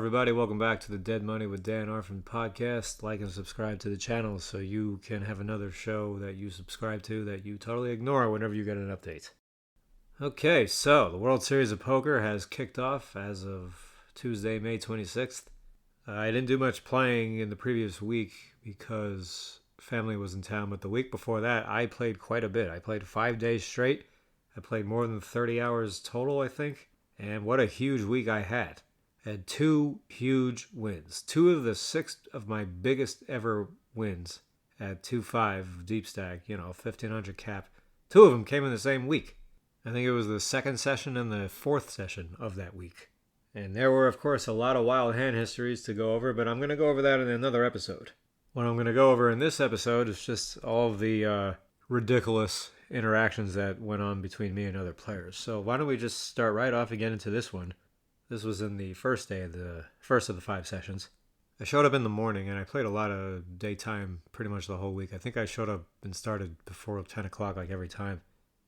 everybody. Welcome back to the Dead Money with Dan Arfin podcast. Like and subscribe to the channel so you can have another show that you subscribe to that you totally ignore whenever you get an update. Okay, so the World Series of Poker has kicked off as of Tuesday, May 26th. I didn't do much playing in the previous week because family was in town, but the week before that, I played quite a bit. I played 5 days straight. I played more than 30 hours total, I think. And what a huge week I had. I had 2 huge wins. 2 of the 6 of my biggest ever wins at 2-5 deep stack, 1500 cap. 2 of them came in the same week. I think it was the second session and the fourth session of that week. And there were, of course, a lot of wild hand histories to go over, but I'm going to go over that in another episode. What I'm going to go over in this episode is just all of the ridiculous interactions that went on between me and other players. So why don't we just start right off and get into this one. This was in the first day of the first of the 5 sessions. I showed up in the morning and I played a lot of daytime pretty much the whole week. I think I showed up and started before 10 o'clock like every time.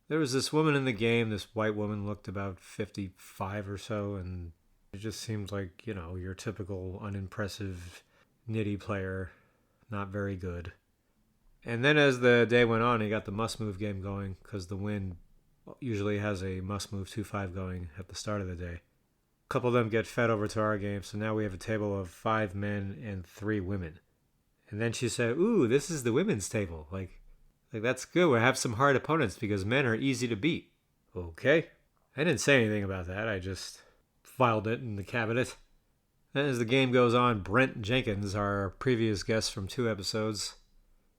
There was this woman in the game, this white woman, looked about 55 or so, and it just seemed like, your typical unimpressive nitty player, not very good. And then as the day went on, he got the must-move game going because the win usually has a must-move 2-5 going at the start of the day. A couple of them get fed over to our game, so now we have a table of 5 men and 3 women. And then she said, "Ooh, this is the women's table. Like that's good. We have some hard opponents because men are easy to beat." Okay. I didn't say anything about that. I just filed it in the cabinet. Then as the game goes on, Brent Jenkins, our previous guest from 2 episodes,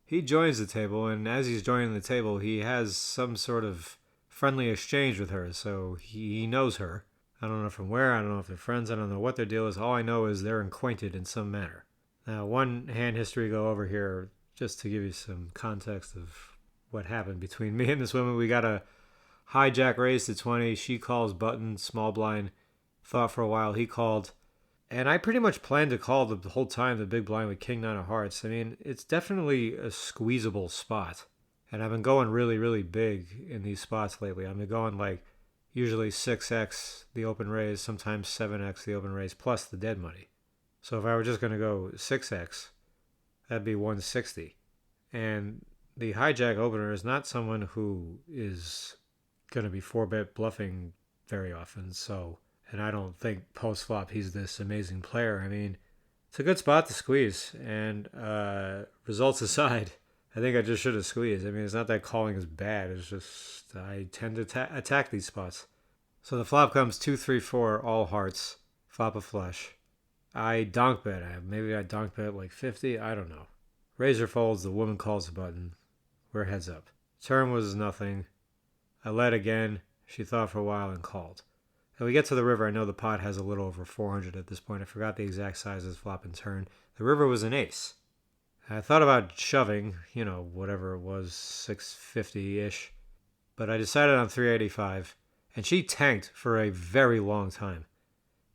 he joins the table, and as he's joining the table, he has some sort of friendly exchange with her, so he knows her. I don't know from where, I don't know if they're friends, I don't know what their deal is. All I know is they're acquainted in some manner. Now, one hand history go over here, just to give you some context of what happened between me and this woman. We got a hijack raise to 20. She calls button, small blind. Thought for a while, he called. And I pretty much planned to call the whole time the big blind with king 9 of hearts. I mean, it's definitely a squeezable spot. And I've been going really, really big in these spots lately. I've been going like usually 6x the open raise, sometimes 7x the open raise, plus the dead money. So if I were just going to go 6x, that'd be 160. And the hijack opener is not someone who is going to be 4-bet bluffing very often. And I don't think post-flop he's this amazing player. I mean, it's a good spot to squeeze. And results aside, I think I just should have squeezed. I mean, it's not that calling is bad. It's just I tend to attack these spots. So the flop comes 2-3-4, all hearts, flop a flush. I donk bet. Maybe I donk bet like 50. I don't know. Razor folds. The woman calls the button. We're heads up. Turn was nothing. I led again. She thought for a while and called. And we get to the river. I know the pot has a little over 400 at this point. I forgot the exact sizes, flop and turn. The river was an ace. I thought about shoving, whatever it was, 650-ish. But I decided on 385. And she tanked for a very long time.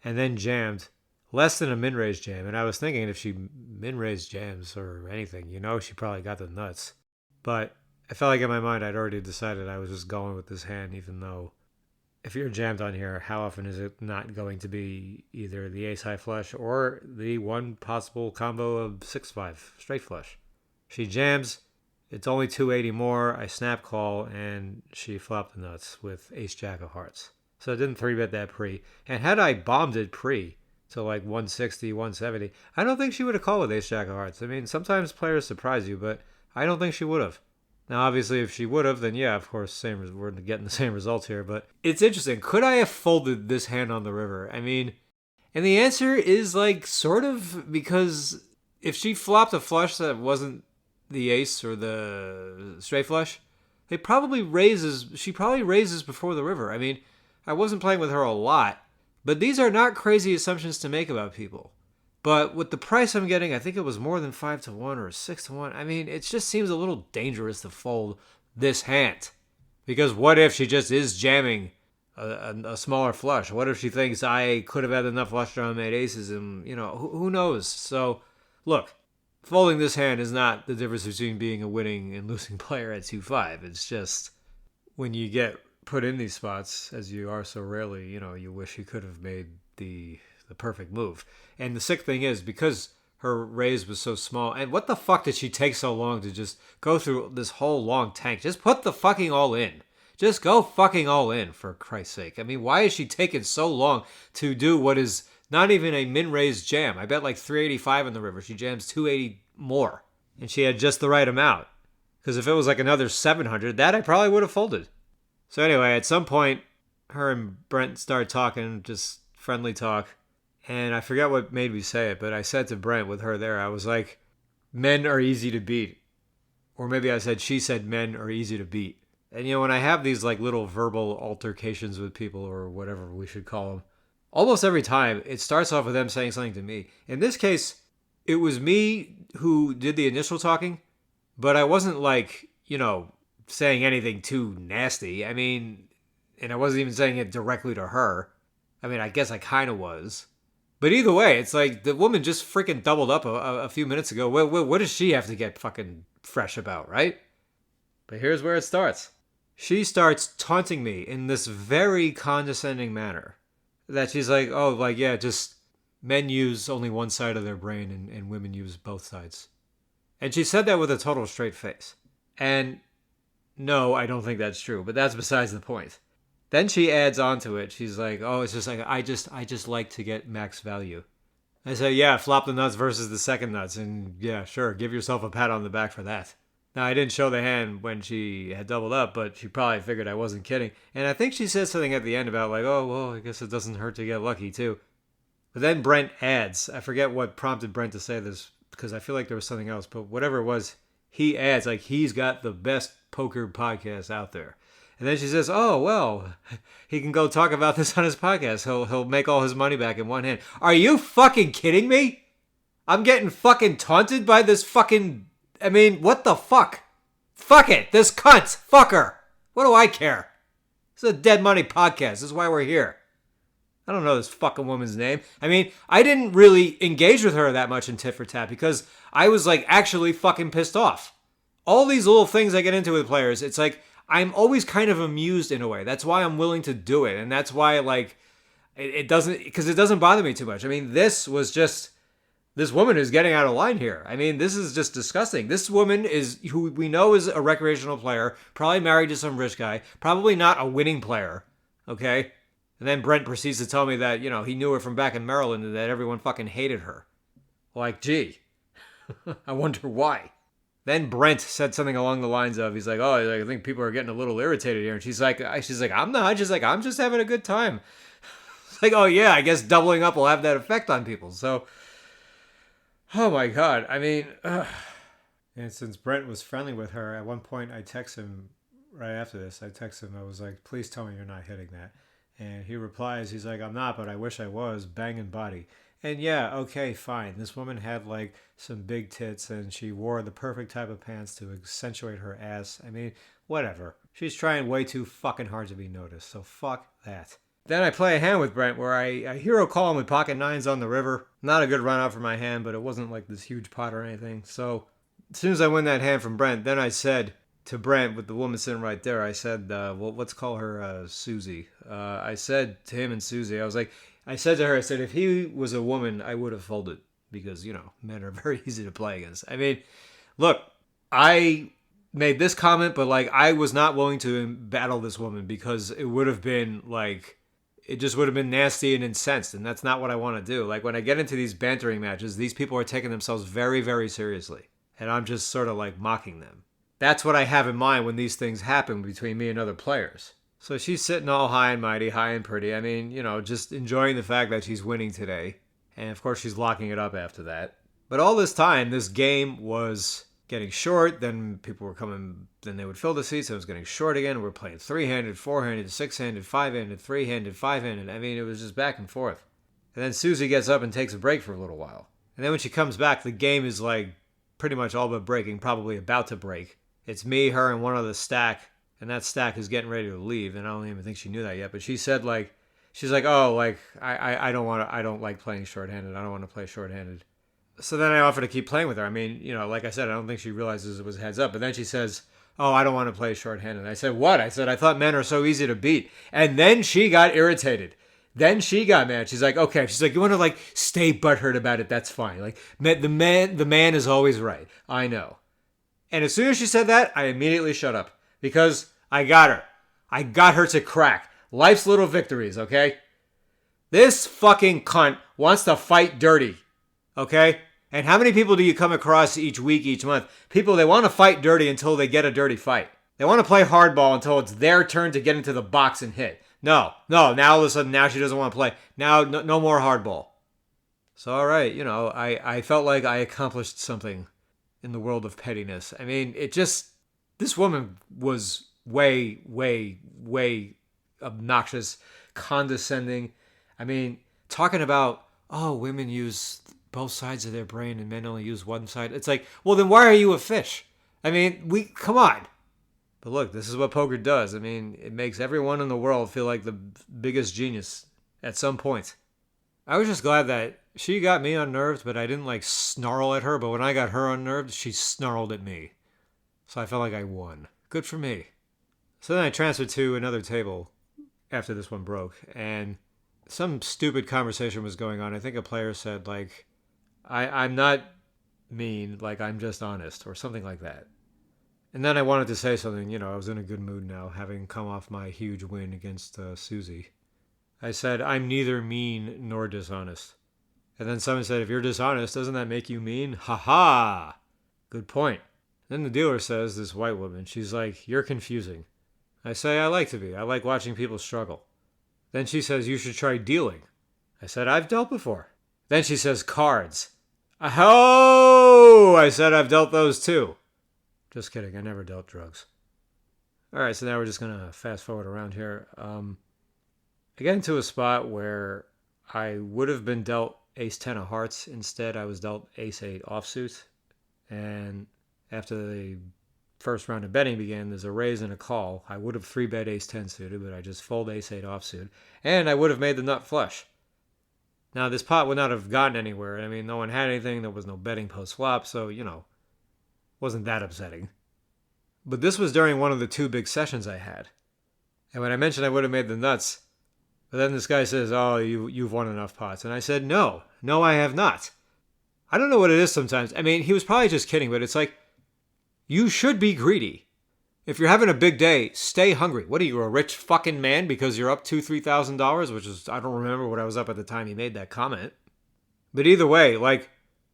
And then jammed less than a min-raise jam. And I was thinking if she min-raise jams or anything, she probably got the nuts. But I felt like in my mind I'd already decided I was just going with this hand, even though if you're jammed on here, how often is it not going to be either the ace-high flush or the one possible combo of 6-5 straight flush? She jams. It's only 280 more. I snap call, and she flopped the nuts with ace-jack of hearts. So I didn't 3-bet that pre. And had I bombed it pre to like 160, 170, I don't think she would have called with ace-jack of hearts. I mean, sometimes players surprise you, but I don't think she would have. Now, obviously, if she would have, then yeah, of course, we're getting the same results here. But it's interesting. Could I have folded this hand on the river? I mean, and the answer is like sort of, because if she flopped a flush that wasn't the ace or the straight flush, she probably raises before the river. I mean, I wasn't playing with her a lot, but these are not crazy assumptions to make about people. But with the price I'm getting, I think it was more than 5-1 or 6-1. I mean, it just seems a little dangerous to fold this hand. Because what if she just is jamming a smaller flush? What if she thinks I could have had enough flush draw and made aces? And, who knows? So, look, folding this hand is not the difference between being a winning and losing player at 2-5. It's just when you get put in these spots, as you are so rarely, you wish you could have made the the perfect move. And the sick thing is, because her raise was so small, and what the fuck did she take so long to just go through this whole long tank? Just put the fucking all in. Just go fucking all in, for Christ's sake. I mean, why is she taking so long to do what is not even a min-raise jam? I bet like 385 in the river. She jams 280 more. And she had just the right amount. Because if it was like another 700, that I probably would have folded. So anyway, at some point, her and Brent started talking, just friendly talk. And I forget what made me say it, but I said to Brent with her there, I was like, men are easy to beat. Or maybe I said, she said men are easy to beat. And, you know, when I have these like little verbal altercations with people or whatever we should call them, almost every time it starts off with them saying something to me. In this case, it was me who did the initial talking, but I wasn't like, you know, saying anything too nasty. I mean, and I wasn't even saying it directly to her. I mean, I guess I kind of was. But either way, it's like the woman just freaking doubled up a few minutes ago. What does she have to get fucking fresh about, right? But here's where it starts. She starts taunting me in this very condescending manner. That she's like, oh, like, yeah, just men use only one side of their brain and women use both sides. And she said that with a total straight face. And no, I don't think that's true, but that's besides the point. Then she adds on to it. She's like, oh, it's just like, I just like to get max value. I say, yeah, flop the nuts versus the second nuts. And yeah, sure, give yourself a pat on the back for that. Now, I didn't show the hand when she had doubled up, but she probably figured I wasn't kidding. And I think she said something at the end about like, oh, well, I guess it doesn't hurt to get lucky too. But then Brent adds, I forget what prompted Brent to say this, because I feel like there was something else, but whatever it was, he adds, like, he's got the best poker podcast out there. And then she says, oh, well, he can go talk about this on his podcast. He'll make all his money back in one hand. Are you fucking kidding me? I'm getting fucking taunted by this fucking... I mean, what the fuck? Fuck it. This cunt. Fuck her. What do I care? This is a Dead Money podcast. This is why we're here. I don't know this fucking woman's name. I mean, I didn't really engage with her that much in Tit for Tat because I was like actually fucking pissed off. All these little things I get into with players, it's like I'm always kind of amused in a way. That's why I'm willing to do it. And that's why like it doesn't, because it doesn't bother me too much. I mean, this was just... This woman is getting out of line here. I mean, this is just disgusting. This woman is, who we know is a recreational player, probably married to some rich guy, probably not a winning player, okay? And then Brent proceeds to tell me that, you know, he knew her from back in Maryland and that everyone fucking hated her. Like, gee, I wonder why. Then Brent said something along the lines of, he's like, oh, I think people are getting a little irritated here. And she's like, I'm not. She's like, I'm just having a good time. It's like, oh yeah, I guess doubling up will have that effect on people. So... Oh my God. I mean, and since Brent was friendly with her, at one point I text him right after this. I text him, I was like, please tell me you're not hitting that. And he replies, he's like, I'm not, but I wish I was. Banging body. And yeah, okay, fine. This woman had like some big tits and she wore the perfect type of pants to accentuate her ass. I mean, whatever. She's trying way too fucking hard to be noticed. So fuck that. Then I play a hand with Brent where I hero call him with pocket nines on the river. Not a good run out for my hand, but it wasn't like this huge pot or anything. So as soon as I win that hand from Brent, then I said to Brent, with the woman sitting right there, I said, well, let's call her Susie. I said to him and Susie, I said to her, I said, if he was a woman, I would have folded. Because, you know, men are very easy to play against. I mean, look, I made this comment, but like I was not willing to battle this woman because it would have been like... It just would have been nasty and incensed, and that's not what I want to do. Like, when I get into these bantering matches, these people are taking themselves very, very seriously, and I'm just sort of, like, mocking them. That's what I have in mind when these things happen between me and other players. So she's sitting all high and mighty, high and pretty. I mean, you know, just enjoying the fact that she's winning today, and of course she's locking it up after that. But all this time, this game was getting short, then people were coming, then they would fill the seats, it was getting short again, we're playing 3-handed, 4-handed, 6-handed, 5-handed, 3-handed, 5-handed, I mean, it was just back and forth. And then Susie gets up and takes a break for a little while. And then when she comes back, the game is like pretty much all but breaking, probably about to break. It's me, her, and one other stack, and that stack is getting ready to leave, and I don't even think she knew that yet, but she said like, she's like, oh, like, I don't like playing shorthanded, I don't want to play shorthanded. So then I offer to keep playing with her. I mean, you know, like I said, I don't think she realizes it was heads up. But then she says, oh, I don't want to play shorthanded. I said, what? I said, I thought men are so easy to beat. And then she got irritated. Then she got mad. She's like, okay. She's like, you want to like stay butthurt about it? That's fine. Like the man is always right. I know. And as soon as she said that, I immediately shut up because I got her. I got her to crack. Life's little victories, okay? This fucking cunt wants to fight dirty, okay? And how many people do you come across each week, each month? People, they want to fight dirty until they get a dirty fight. They want to play hardball until it's their turn to get into the box and hit. No. Now all of a sudden, now she doesn't want to play. Now, no more hardball. So, all right, I felt like I accomplished something in the world of pettiness. I mean, this woman was way, way, way obnoxious, condescending. I mean, talking about, oh, women use both sides of their brain and men only use one side. It's like, well, then why are you a fish? I mean, come on. But look, this is what poker does. I mean, it makes everyone in the world feel like the biggest genius at some point. I was just glad that she got me unnerved, but I didn't like snarl at her. But when I got her unnerved, she snarled at me. So I felt like I won. Good for me. So then I transferred to another table after this one broke, and some stupid conversation was going on. I think a player said, like, I'm not mean, like, I'm just honest, or something like that. And then I wanted to say something, I was in a good mood now, having come off my huge win against Susie. I said, I'm neither mean nor dishonest. And then someone said, if you're dishonest, doesn't that make you mean? Ha ha! Good point. Then the dealer says, this white woman, she's like, you're confusing. I say, I like to be. I like watching people struggle. Then she says, you should try dealing. I said, I've dealt before. Then she says, cards. Oh! I said, I've dealt those too. Just kidding. I never dealt drugs. All right, so now we're just going to fast forward around here. I get into a spot where I would have been dealt ace-10 of hearts. Instead, I was dealt ace-8 offsuit. And after the first round of betting began, there's a raise and a call. I would have 3-bet ace-10 suited, but I just fold ace-8 offsuit. And I would have made the nut flush. Now, this pot would not have gotten anywhere. I mean, no one had anything. There was no betting post-flop, so, wasn't that upsetting. But this was during one of the 2 big sessions I had. And when I mentioned I would have made the nuts, but then this guy says, oh, you've won enough pots. And I said, no, I have not. I don't know what it is sometimes. I mean, he was probably just kidding, but it's like, you should be greedy. If you're having a big day, stay hungry. What are you, a rich fucking man because you're up $2,000-$3,000, which is, I don't remember what I was up at the time he made that comment. But either way, like,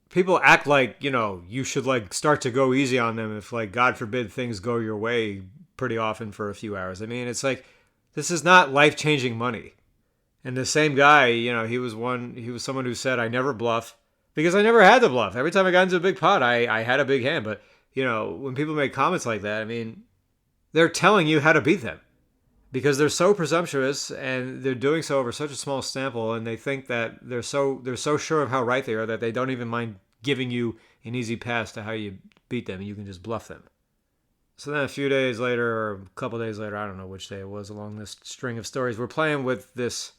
people act like, you should like start to go easy on them if, like, God forbid things go your way pretty often for a few hours. I mean, it's like, this is not life-changing money. And the same guy, he was someone who said, I never bluff because I never had to bluff. Every time I got into a big pot, I had a big hand. But, when people make comments like that, I mean, they're telling you how to beat them because they're so presumptuous and they're doing so over such a small sample, and they think that they're so sure of how right they are that they don't even mind giving you an easy pass to how you beat them, and you can just bluff them. So then a few days later, or a couple days later, I don't know which day it was along this string of stories, we're playing with this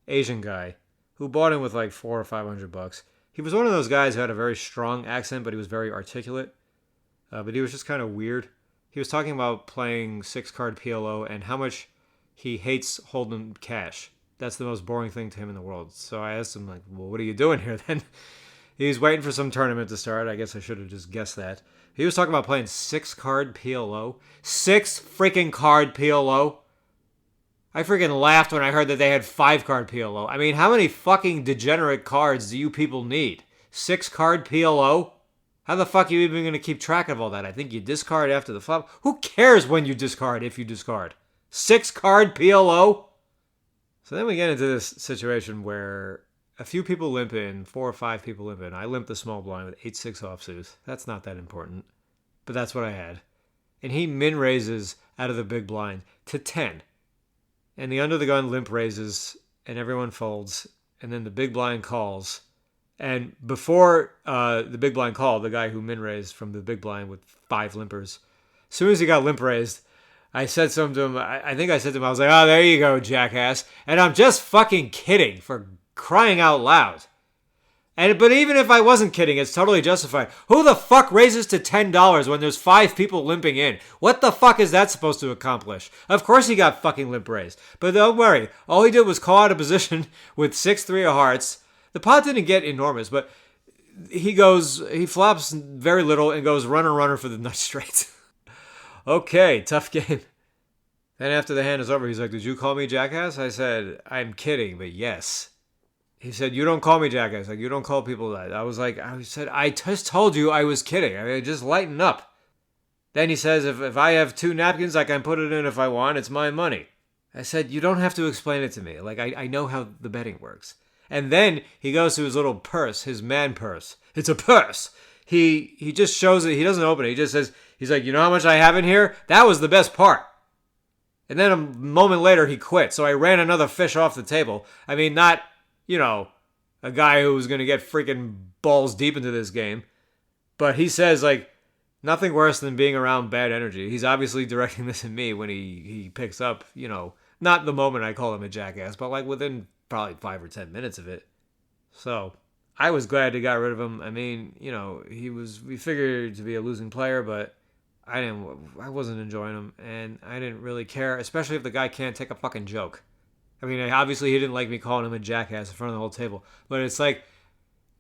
Asian guy who bought in with like $400 or $500. He was one of those guys who had a very strong accent, but he was very articulate. But he was just kind of weird. He was talking about playing 6-card PLO and how much he hates holding cash. That's the most boring thing to him in the world. So I asked him, like, well, what are you doing here then? He was waiting for some tournament to start. I guess I should have just guessed that. He was talking about playing 6-card PLO. 6 freaking card PLO. I freaking laughed when I heard that they had 5-card PLO. I mean, how many fucking degenerate cards do you people need? 6-card PLO? How the fuck are you even going to keep track of all that? I think you discard after the flop. Who cares when you discard if you discard? 6-card PLO? So then we get into this situation where a few people limp in, 4 or 5 people limp in. I limp the small blind with 8-6 offsuit. That's not that important. But that's what I had. And he min raises out of the big blind to 10. And the under the gun limp raises and everyone folds. And then the big blind calls. And before the big blind called, the guy who min raised from the big blind with 5 limpers, as soon as he got limp raised, I said something to him. I think I said to him, I was like, oh, there you go, jackass. And I'm just fucking kidding, for crying out loud. But even if I wasn't kidding, it's totally justified. Who the fuck raises to $10 when there's 5 people limping in? What the fuck is that supposed to accomplish? Of course he got fucking limp raised. But don't worry, all he did was call out a position with 6-3 of hearts. The pot didn't get enormous, but he flops very little and goes runner for the nut straight. Okay, tough game. Then after the hand is over, he's like, did you call me jackass? I said, I'm kidding, but yes. He said, you don't call me jackass. Like, you don't call people that. I said, I just told you I was kidding. I mean, just lighten up. Then he says, if I have 2 napkins, I can put it in if I want. It's my money. I said, you don't have to explain it to me. Like, I know how the betting works. And then he goes to his little purse, his man purse. It's a purse. He just shows it. He doesn't open it. He just says, he's like, you know how much I have in here? That was the best part. And then a moment later, he quit. So I ran another fish off the table. I mean, not, a guy who was going to get freaking balls deep into this game. But he says, like, nothing worse than being around bad energy. He's obviously directing this at me when he picks up, not the moment I call him a jackass, but like within probably 5 or 10 minutes of it. So I was glad he got rid of him. I mean, we figured to be a losing player, but I wasn't enjoying him, and I didn't really care, especially if the guy can't take a fucking joke. I mean, obviously he didn't like me calling him a jackass in front of the whole table, but it's like,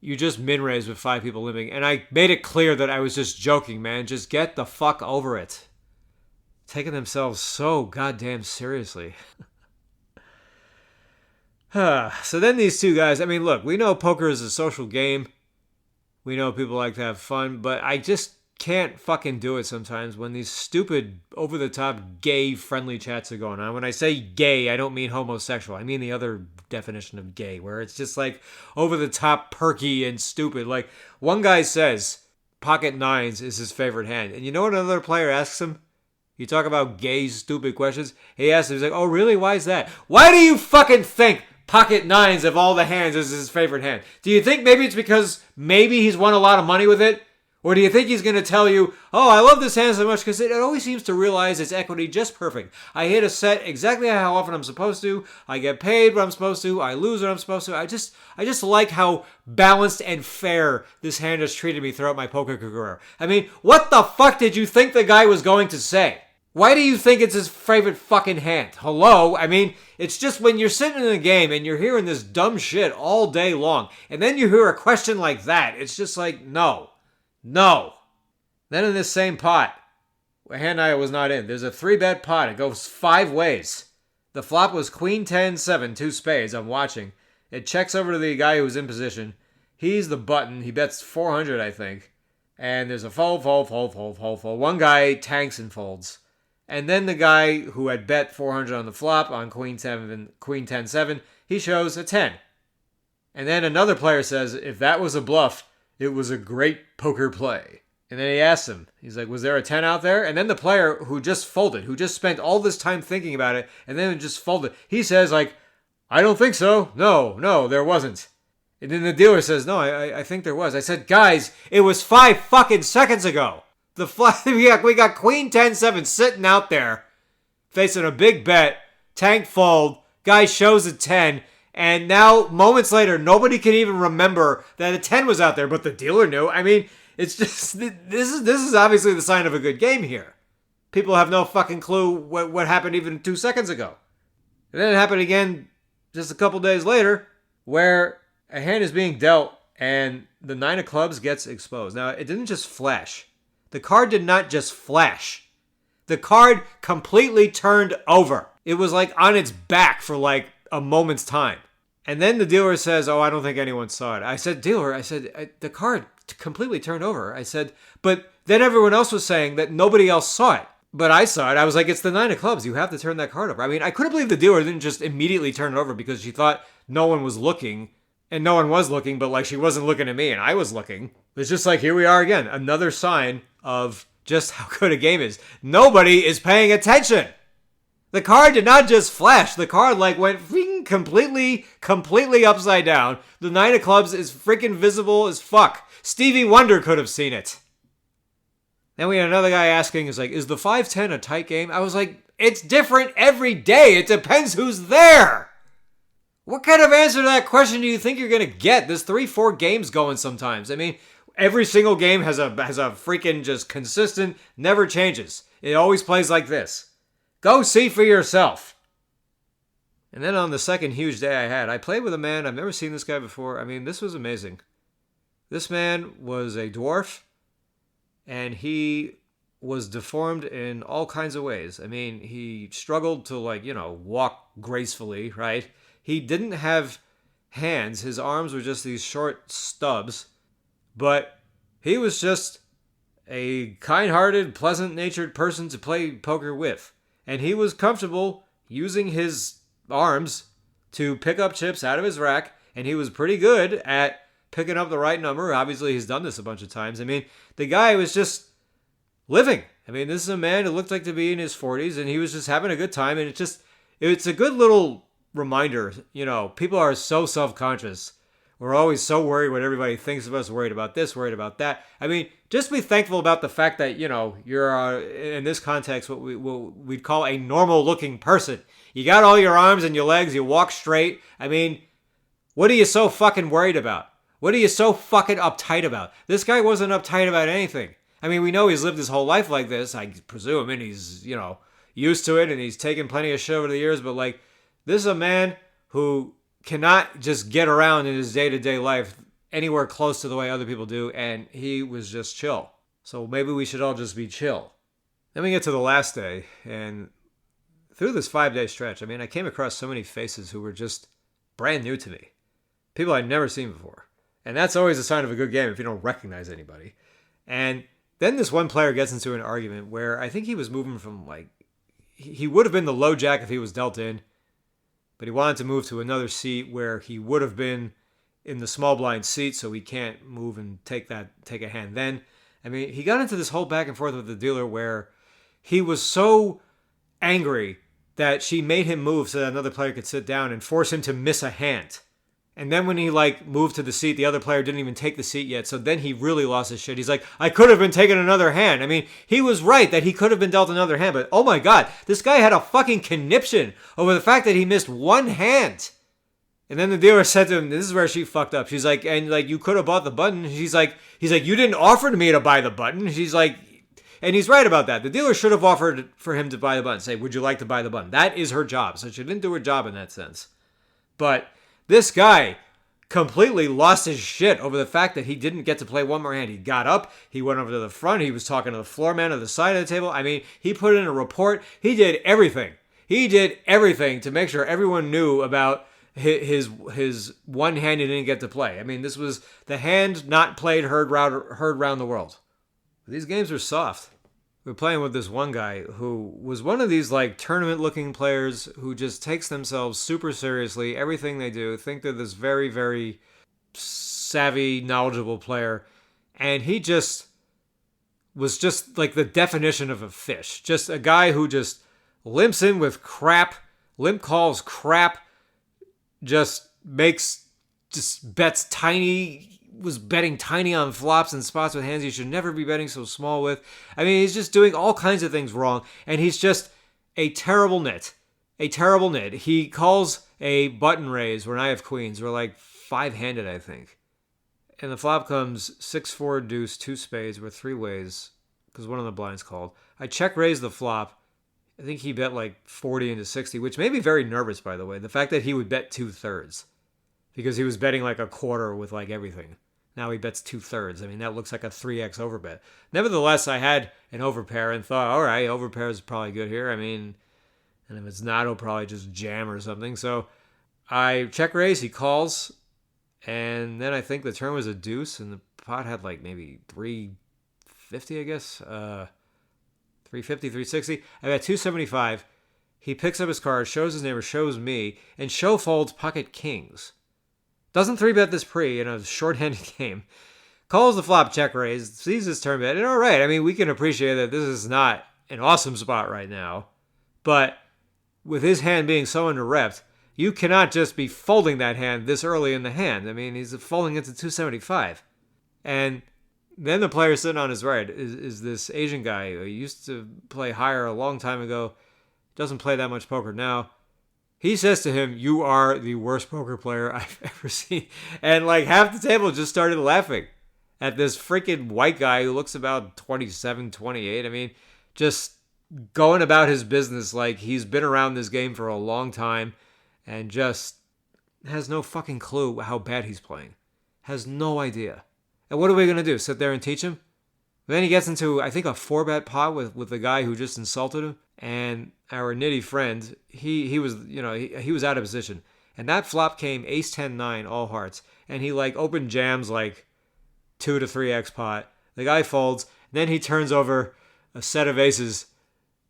you just min-raised with 5 people living, and I made it clear that I was just joking, man. Just get the fuck over it. Taking themselves so goddamn seriously. So then these 2 guys, I mean, look, we know poker is a social game. We know people like to have fun, but I just can't fucking do it sometimes when these stupid, over-the-top, gay-friendly chats are going on. When I say gay, I don't mean homosexual. I mean the other definition of gay, where it's just like over-the-top, perky, and stupid. Like, one guy says pocket nines is his favorite hand. And you know what another player asks him? You talk about gay, stupid questions. He asks him, he's like, oh, really? Why is that? Why do you fucking think pocket nines of all the hands is his favorite hand? Do you think maybe it's because maybe he's won a lot of money with it? Or do you think he's going to tell you, oh, I love this hand so much because it always seems to realize its equity just perfect. I hit a set exactly how often I'm supposed to. I get paid what I'm supposed to. I lose what I'm supposed to. I just like how balanced and fair this hand has treated me throughout my poker career. I mean, what the fuck did you think the guy was going to say? Why do you think it's his favorite fucking hand? Hello? I mean, it's just when you're sitting in a game and you're hearing this dumb shit all day long, and then you hear a question like that, it's just like, no. No. Then in this same pot, a hand I was not in, there's a 3-bet pot. It goes 5 ways. The flop was queen 10-7, 2 spades. I'm watching. It checks over to the guy who's in position. He's the button. He bets 400, I think. And there's a fold. One guy tanks and folds. And then the guy who had bet 400 on the flop on queen 10-7, he shows a 10. And then another player says, if that was a bluff, it was a great poker play. And then he asks him, he's like, was there a 10 out there? And then the player who just folded, who just spent all this time thinking about it, and then just folded, he says, like, I don't think so. No, there wasn't. And then the dealer says, no, I think there was. I said, guys, it was 5 fucking seconds ago. We got queen 10-7 sitting out there, facing a big bet, tank fold, guy shows a 10, and now, moments later, nobody can even remember that a 10 was out there, but the dealer knew. I mean, it's just, this is obviously the sign of a good game here. People have no fucking clue what happened even 2 seconds ago. And then it happened again just a couple days later, where a hand is being dealt, and the 9 of clubs gets exposed. Now, it didn't just flash. The card did not just flash. The card completely turned over. It was like on its back for like a moment's time. And then the dealer says, oh, I don't think anyone saw it. I said, dealer, the card completely turned over. I said, but then everyone else was saying that nobody else saw it. But I saw it. I was like, it's the 9 of clubs. You have to turn that card over. I mean, I couldn't believe the dealer didn't just immediately turn it over because she thought no one was looking. And no one was looking, but like she wasn't looking at me and I was looking. It's just like, here we are again. Another sign of just how good a game is. Nobody is paying attention. The card did not just flash. The card like went completely upside down. The 9 of clubs is freaking visible as fuck. Stevie Wonder could have seen it. Then we had another guy asking, is the 5-10 a tight game? I was like, it's different every day. It depends who's there. What kind of answer to that question do you think you're going to get? There's 3-4 games going sometimes. I mean, every single game has a freaking just consistent, never changes. It always plays like this. Go see for yourself. And then on the second huge day I played with a man. I've never seen this guy before. I mean, this was amazing. This man was a dwarf, and he was deformed in all kinds of ways. I mean, he struggled to, walk gracefully, right? He didn't have hands. His arms were just these short stubs. But he was just a kind-hearted, pleasant-natured person to play poker with. And he was comfortable using his arms to pick up chips out of his rack, and he was pretty good at picking up the right number. Obviously, he's done this a bunch of times. I mean, the guy was just living. I mean, this is a man who looked like to be in his 40s, and he was just having a good time, and it's a good little reminder. People are so self-conscious. We're always so worried what everybody thinks of us, worried about this, worried about that. I mean, just be thankful about the fact that, you're, in this context, what we'd call a normal-looking person. You got all your arms and your legs, you walk straight. I mean, what are you so fucking worried about? What are you so fucking uptight about? This guy wasn't uptight about anything. I mean, we know he's lived his whole life like this, I presume, and he's, used to it, and he's taken plenty of shit over the years, but, this is a man who cannot just get around in his day-to-day life anywhere close to the way other people do, and he was just chill. So maybe we should all just be chill. Then we get to the last day, and through this 5-day stretch, I mean, I came across so many faces who were just brand new to me. People I'd never seen before. And that's always a sign of a good game if you don't recognize anybody. And then this one player gets into an argument where I think he was moving from, he would have been the low jack if he was dealt in, but he wanted to move to another seat where he would have been in the small blind seat, so he can't move and take a hand then. I mean, he got into this whole back and forth with the dealer where he was so angry that she made him move so that another player could sit down and force him to miss a hand. And then when he moved to the seat, the other player didn't even take the seat yet. So then he really lost his shit. He's like, I could have been taking another hand. I mean, he was right that he could have been dealt another hand. But oh my God, this guy had a fucking conniption over the fact that he missed one hand. And then the dealer said to him, this is where she fucked up. She's like, you could have bought the button. He's like, you didn't offer me to buy the button. She's like, and he's right about that. The dealer should have offered for him to buy the button. Say, would you like to buy the button? That is her job. So she didn't do her job in that sense. But this guy completely lost his shit over the fact that he didn't get to play one more hand. He got up, he went over to the front, he was talking to the floor man on the side of the table. I mean, he put in a report. He did everything. He did everything to make sure everyone knew about his one hand he didn't get to play. I mean, this was the hand not played, heard round the world. These games are soft. We're playing with this one guy who was one of these tournament-looking players who just takes themselves super seriously. Everything they do, think they're this very, very savvy, knowledgeable player. And he just was just the definition of a fish. Just a guy who just limps in with crap, limp calls crap, just bets tiny, was betting tiny on flops and spots with hands he should never be betting so small with. I mean, he's just doing all kinds of things wrong, and he's just a terrible nit. A terrible nit. He calls a button raise when I have queens. We're 5-handed, I think. And the flop comes 6-4 deuce, 2 spades, with 3 ways, because one of the blinds called. I check raise the flop. I think he bet 40 into 60, which made me very nervous, by the way. The fact that he would bet 2/3, because he was betting a quarter with everything. Now he bets 2/3. I mean, that looks like a 3x overbet. Nevertheless, I had an overpair and thought, all right, overpair is probably good here. I mean, and if it's not, he'll probably just jam or something. So I check raise, he calls, and then I think the turn was a deuce, and the pot had maybe 350, I guess. 350, 360. I bet 275. He picks up his card, shows his neighbor, shows me, and show folds pocket kings. Doesn't 3-bet this pre in a short-handed game. Calls the flop check raise, sees his turn bet, and all right, I mean, we can appreciate that this is not an awesome spot right now, but with his hand being so underrepped, you cannot just be folding that hand this early in the hand. I mean, he's folding into 275. And then the player sitting on his right is this Asian guy who used to play higher a long time ago, doesn't play that much poker now. He says to him, "You are the worst poker player I've ever seen." And like half the table just started laughing at this freaking white guy who looks about 27, 28. I mean, just going about his business like he's been around this game for a long time and just has no fucking clue how bad he's playing. Has no idea. And what are we going to do? Sit there and teach him? Then he gets into, I think, a 4-bet pot with the guy who just insulted him. And our nitty friend, he was, he was out of position. And that flop came ace 10-9, all hearts. And he like opened jams like 2 to 3x pot. The guy folds. Then he turns over a set of aces.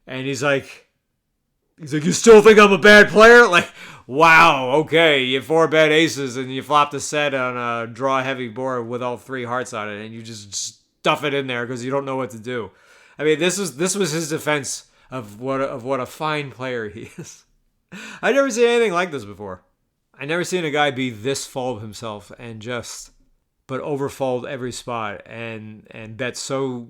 And he's like, you still think I'm a bad player? Like, wow, okay, you 4-bet aces and you flopped a set on a draw heavy board with all 3 hearts on it, and you just stuff it in there because you don't know what to do. I mean, this was his defense of what a fine player he is. I've never seen anything like this before. I never seen a guy be this full of himself and just but overfold every spot and bet so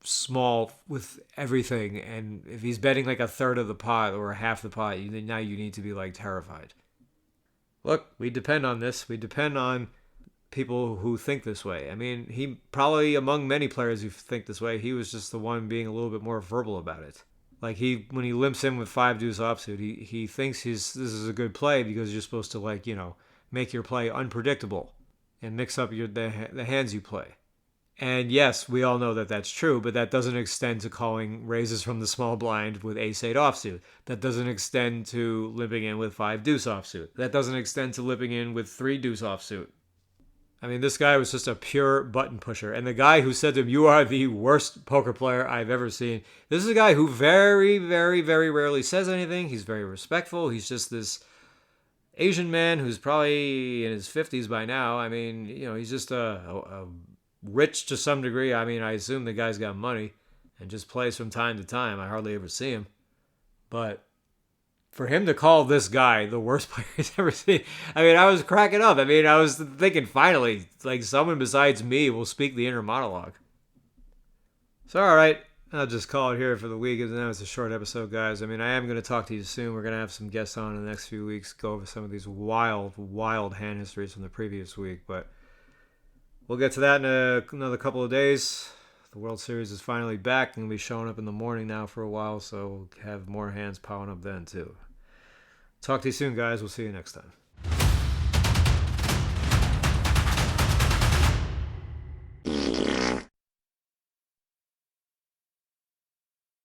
small with everything. And if he's betting like a third of the pot or half the pot, now you need to be like terrified. Look, we depend on this. We depend on people who think this way. I mean, he probably, among many players who think this way, he was just the one being a little bit more verbal about it. Like when he limps in with 5 deuce offsuit, he thinks this is a good play because you're supposed to make your play unpredictable and mix up the hands you play. And yes, we all know that that's true, but that doesn't extend to calling raises from the small blind with ace-8 offsuit. That doesn't extend to limping in with 5 deuce offsuit. That doesn't extend to limping in with 3 deuce offsuit. I mean, this guy was just a pure button pusher. And the guy who said to him, "You are the worst poker player I've ever seen," this is a guy who very, very, very rarely says anything. He's very respectful. He's just this Asian man who's probably in his 50s by now. I mean, he's just a rich to some degree. I mean, I assume the guy's got money and just plays from time to time. I hardly ever see him. But for him to call this guy the worst player he's ever seen, I mean, I was cracking up. I mean, I was thinking finally, like someone besides me will speak the inner monologue. So, all right, I'll just call it here for the week. And now it's a short episode, guys. I mean, I am going to talk to you soon. We're going to have some guests on in the next few weeks, go over some of these wild, wild hand histories from the previous week. But we'll get to that in another couple of days. The World Series is finally back and will be showing up in the morning now for a while, so we'll have more hands piling up then too. Talk to you soon, guys. We'll see you next time.